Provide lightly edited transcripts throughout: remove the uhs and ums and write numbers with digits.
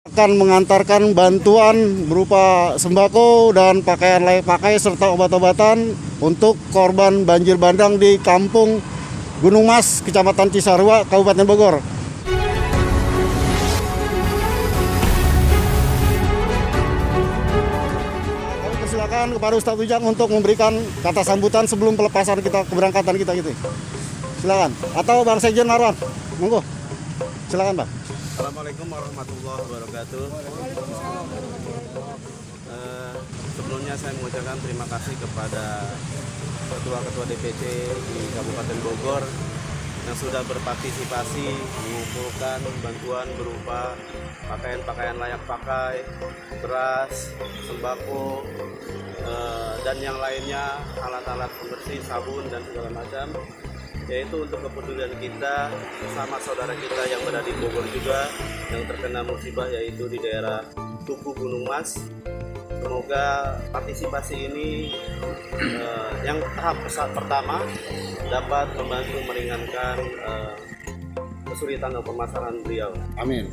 Akan mengantarkan bantuan berupa sembako dan pakaian layak pakai serta obat-obatan untuk korban banjir bandang di Kampung Gunung Mas, Kecamatan Cisarua, Kabupaten Bogor. Kami persilakan kepada Ustadz Ujang untuk memberikan kata sambutan sebelum pelepasan kita, keberangkatan kita gitu. Silakan. Atau Bang Sekjen Marwan, monggo. Silakan, Bang. Assalamualaikum warahmatullahi wabarakatuh. Sebelumnya saya mengucapkan terima kasih kepada ketua-ketua DPC di Kabupaten Bogor yang sudah berpartisipasi mengumpulkan bantuan berupa pakaian layak pakai, beras, sembako, dan yang lainnya, alat-alat pembersih, sabun, dan segala macam, yaitu untuk kepedulian kita bersama saudara kita yang berada di Bogor juga yang terkena musibah, yaitu di daerah Tugu Gunung Mas. Semoga partisipasi ini yang tahap pertama dapat membantu meringankan kesulitan dan permasalahan beliau. Amin.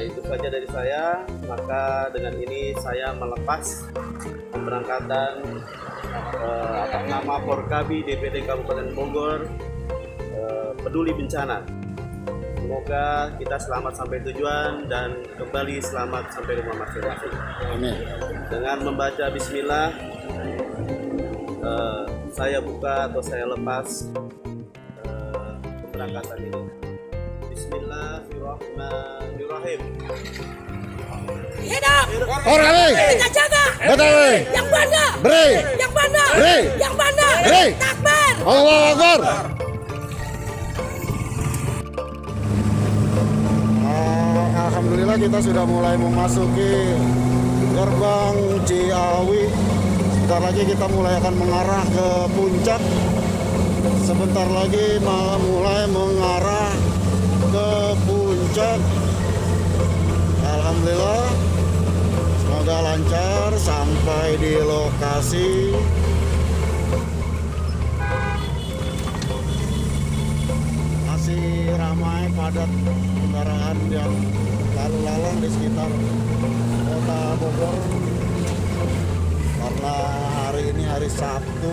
Itu saja dari saya. Maka dengan ini saya melepas pemberangkatan atas nama Porkabi DPD Kabupaten Bogor peduli bencana. Semoga kita selamat sampai tujuan dan kembali selamat sampai rumah masing-masing. Amin. Dengan membaca Bismillah, saya buka atau saya lepas pemberangkatan ini. Bismillahirrahmanirrahim. Hidup! Porkabi! Kita jaga! Betawi! Yang mana? Beri! Yang mana? Beri! Yang mana? Beri! Takbir! Allahu Akbar! Alhamdulillah kita sudah mulai memasuki gerbang Ciawi. Sebentar lagi kita mulai akan mengarah ke puncak. Sebentar lagi mulai mengarah ke puncak. Alhamdulillah, semoga lancar sampai di lokasi. Masih ramai padat kendaraan yang lalu lalang di sekitar kota Bogor karena hari ini hari Sabtu,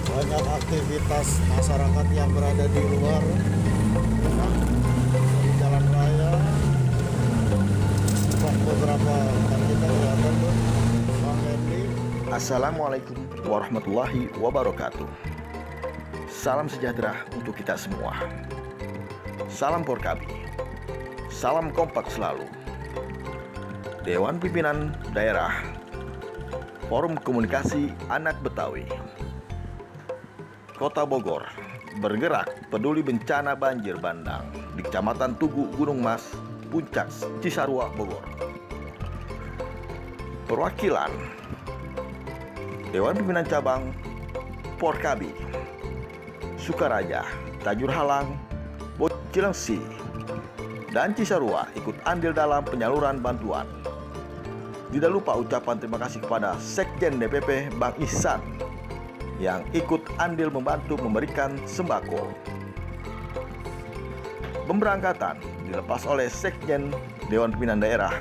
banyak aktivitas masyarakat yang berada di luar di jalan raya. Beberapa rekan kita kelihatan tuh, Bang Hendy. Assalamualaikum warahmatullahi wabarakatuh. Salam sejahtera untuk kita semua. Salam Porkabi. Salam kompak selalu. Dewan Pimpinan Daerah Forum Komunikasi Anak Betawi Kota Bogor bergerak peduli bencana banjir bandang di Kecamatan Tugu Gunung Mas, Puncak, Cisarua, Bogor. Perwakilan Dewan Pimpinan Cabang Porkabi Sukaraja, Tajur Halang, Cilengsi, dan Cisarua ikut andil dalam penyaluran bantuan. Tidak lupa ucapan terima kasih kepada Sekjen DPP Bang Ihsan yang ikut andil membantu memberikan sembako. Pemberangkatan dilepas oleh Sekjen Dewan Pimpinan Daerah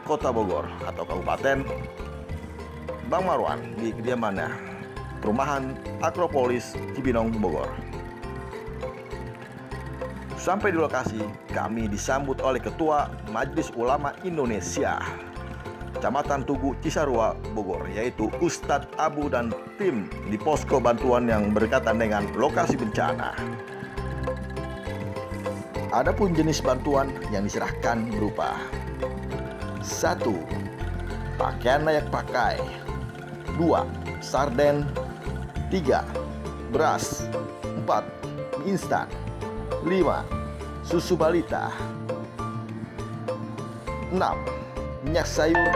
Kota Bogor atau Kabupaten, Bang Marwan, di kediamannya Perumahan Akropolis Cibinong, Bogor. Sampai di lokasi, kami disambut oleh Ketua Majelis Ulama Indonesia Kecamatan Tugu Cisarua, Bogor, yaitu Ustadz Abu dan tim di posko bantuan yang berkaitan dengan lokasi bencana. Adapun jenis bantuan yang diserahkan berupa 1. Pakaian layak pakai. 2. Sarden. 3. Beras. 4. Mie instan. 5. Susu balita. 6. Minyak sayur.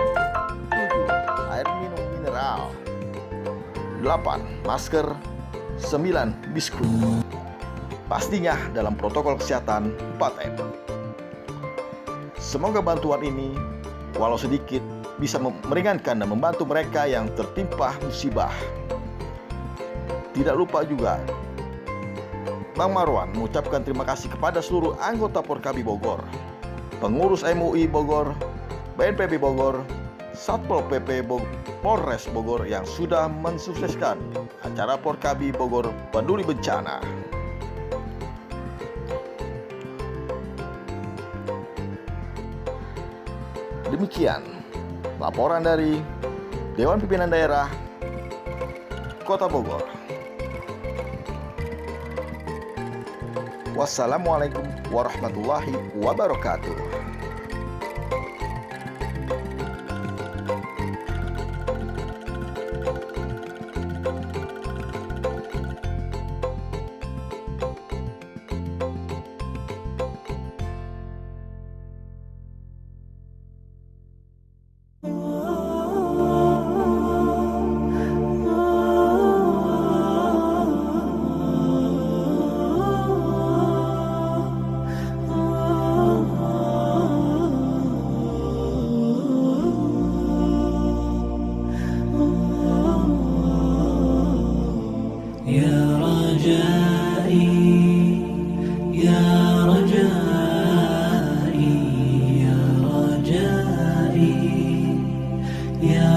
7. Air minum mineral. 8. Masker. 9. Biskut. Pastinya dalam protokol kesehatan 4M. Semoga bantuan ini walau sedikit bisa meringankan dan membantu mereka yang tertimpa musibah. Tidak lupa juga Bang Marwan mengucapkan terima kasih kepada seluruh anggota Porkabi Bogor pengurus MUI Bogor, BNPB Bogor, Satpol PP Bogor, Polres Bogor yang sudah mensukseskan acara Porkabi Bogor Peduli Bencana. Demikian laporan dari Dewan Pimpinan Daerah Kota Bogor. Wassalamualaikum warahmatullahi wabarakatuh. Ya